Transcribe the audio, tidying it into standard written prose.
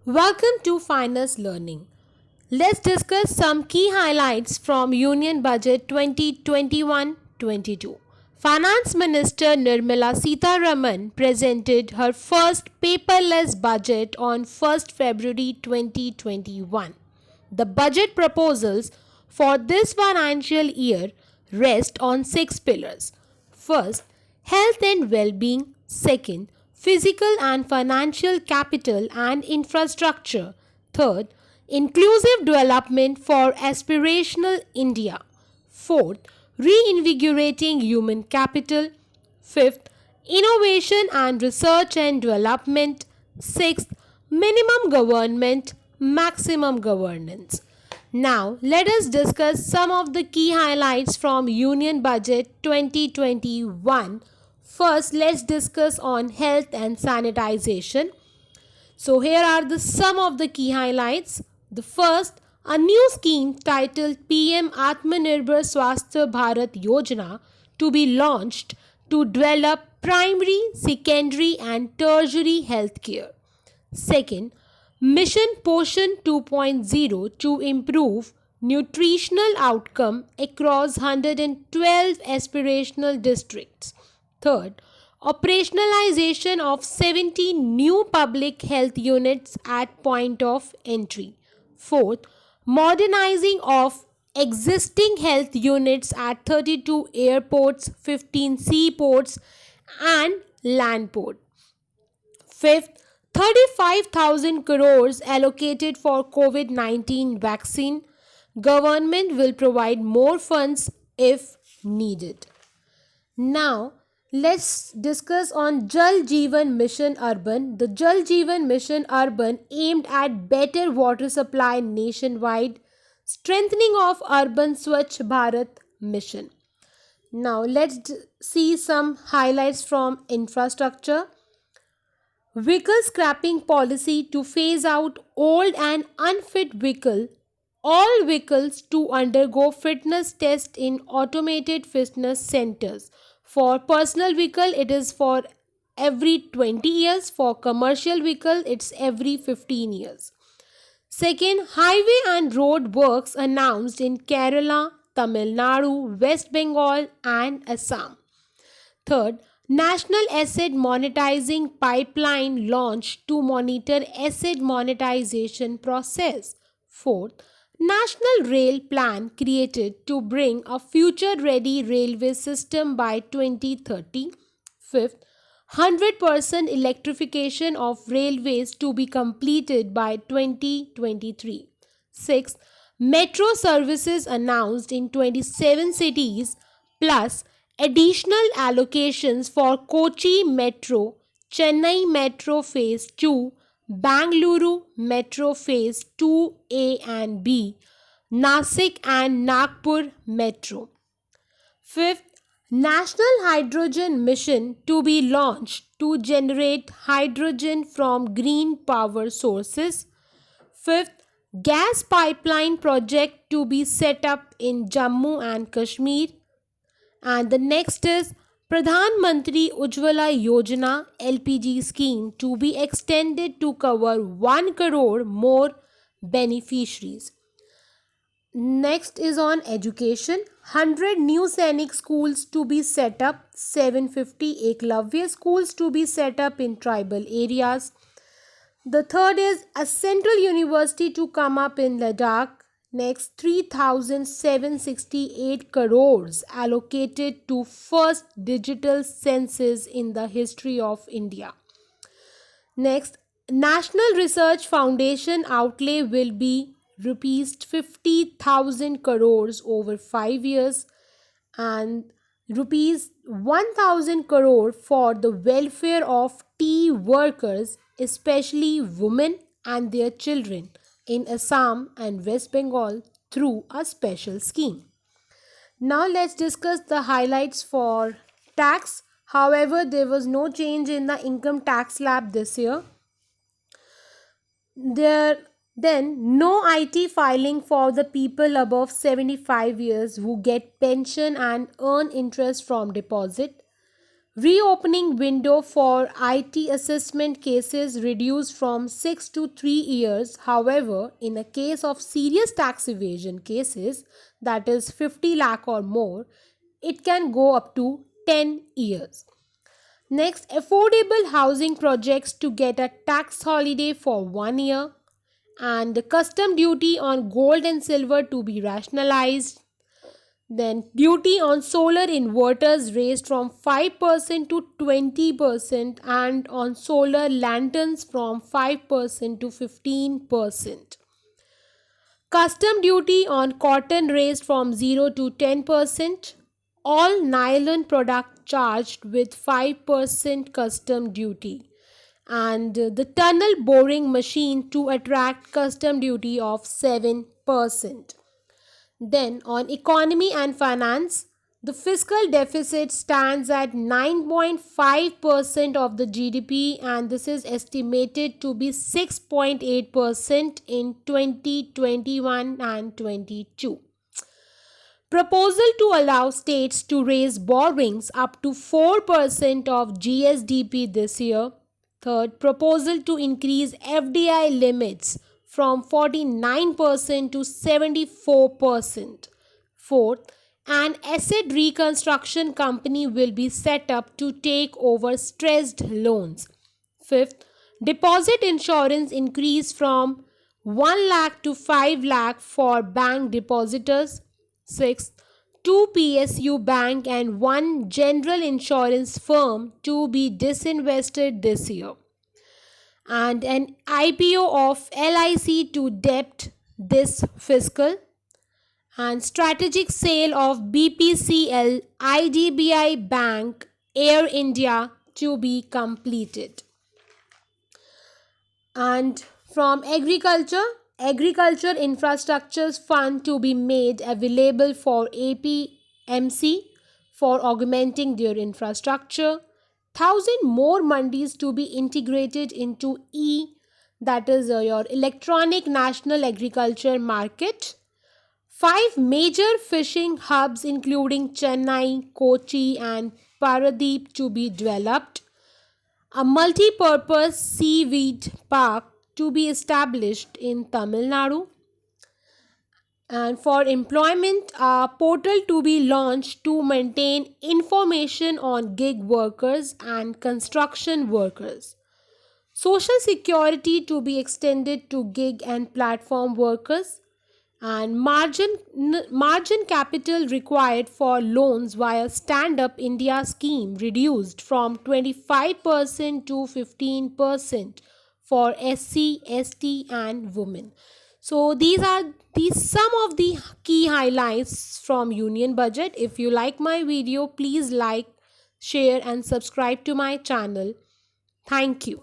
Welcome to Finance Learning. Let's discuss some key highlights from Union Budget 2021-22. Finance Minister Nirmala Sitharaman presented her first paperless budget on 1st February 2021. The budget proposals for this financial year rest on six pillars. First, health and well-being. Second, physical and financial capital and infrastructure. Third, inclusive development for aspirational India. Fourth, reinvigorating human capital. Fifth, innovation and research and development. Sixth, minimum government, maximum governance. Now, let us discuss some of the key highlights from Union Budget 2021. First, let's discuss on health and sanitization. So, here are the some of the key highlights. The first, a new scheme titled PM Atmanirbhar Swasthya Bharat Yojana to be launched to develop primary, secondary and tertiary health care. Second, Mission Poshan 2.0 to improve nutritional outcome across 112 aspirational districts. Third, operationalization of 70 new public health units at point of entry. Fourth, modernizing of existing health units at 32 airports, 15 seaports and land port. Fifth, 35,000 crores allocated for COVID-19 vaccine. Government will provide more funds if needed. Now, let's discuss on Jal Jeevan Mission Urban. The Jal Jeevan Mission Urban aimed at better water supply nationwide, strengthening of Urban Swachh Bharat mission. Now, let's see some highlights from infrastructure. Vehicle scrapping policy to phase out old and unfit vehicle. All vehicles to undergo fitness test in automated fitness centers. For personal vehicle, it is for every 20 years. For commercial vehicle, it's every 15 years. Second, highway and road works announced in Kerala, Tamil Nadu, West Bengal and Assam. Third, National Asset Monetizing Pipeline launched to monitor asset monetization process. Fourth, National Rail Plan created to bring a future-ready railway system by 2030. Fifth, 100% electrification of railways to be completed by 2023. Sixth, metro services announced in 27 cities plus additional allocations for Kochi Metro, Chennai Metro Phase 2, Bangalore Metro Phase 2A and B, Nasik and Nagpur Metro. Fifth, National Hydrogen Mission to be launched to generate hydrogen from green power sources. Fifth, gas pipeline project to be set up in Jammu and Kashmir. And the next is Pradhan Mantri Ujjwala Yojana LPG scheme to be extended to cover 1 crore more beneficiaries. Next is on education. 100 new Sainik schools to be set up, 750 Eklavya schools to be set up in tribal areas. The third is a central university to come up in Ladakh. Next, 3,768 crores allocated to first digital census in the history of India. Next, National Research Foundation outlay will be rupees 50,000 crores over 5 years and rupees 1,000 crore for the welfare of tea workers, especially women and their children in Assam and West Bengal through a special scheme. Now let's discuss the highlights for tax. However, there was no change in the income tax slab this year. Then no IT filing for the people above 75 years who get pension and earn interest from deposit. Reopening window for IT assessment cases reduced from 6 to 3 years. However, in a case of serious tax evasion cases, that is 50 lakh or more, it can go up to 10 years. Next, affordable housing projects to get a tax holiday for 1 year, and the custom duty on gold and silver to be rationalized. Then duty on solar inverters raised from 5% to 20%, and on solar lanterns from 5% to 15%. Custom duty on cotton raised from 0 to 10%. All nylon product charged with 5% custom duty. And the tunnel boring machine to attract custom duty of 7%. Then, on economy and finance, the fiscal deficit stands at 9.5% of the GDP, and this is estimated to be 6.8% in 2021 and 22. Proposal to allow states to raise borrowings up to 4% of GSDP this year. Third, proposal to increase FDI limits from 49% to 74%. Fourth, an asset reconstruction company will be set up to take over stressed loans. Fifth, deposit insurance increase from 1 lakh to 5 lakh for bank depositors. Sixth, 2 PSU bank and 1 general insurance firm to be disinvested this year. And an IPO of LIC to debt this fiscal, and strategic sale of BPCL, IDBI Bank, Air India to be completed. And from agriculture infrastructure fund to be made available for APMC for augmenting their infrastructure. 1,000 more mandis to be integrated into that is your electronic national agriculture market. 5 major fishing hubs including Chennai, Kochi and Paradeep to be developed. A multi-purpose seaweed park to be established in Tamil Nadu. And for employment, a portal to be launched to maintain information on gig workers and construction workers. Social security to be extended to gig and platform workers, and margin capital required for loans via Stand Up India scheme reduced from 25% to 15% for SC, ST and women. So these are some of the key highlights from Union Budget. If you like my video, please like, share and subscribe to my channel. Thank you.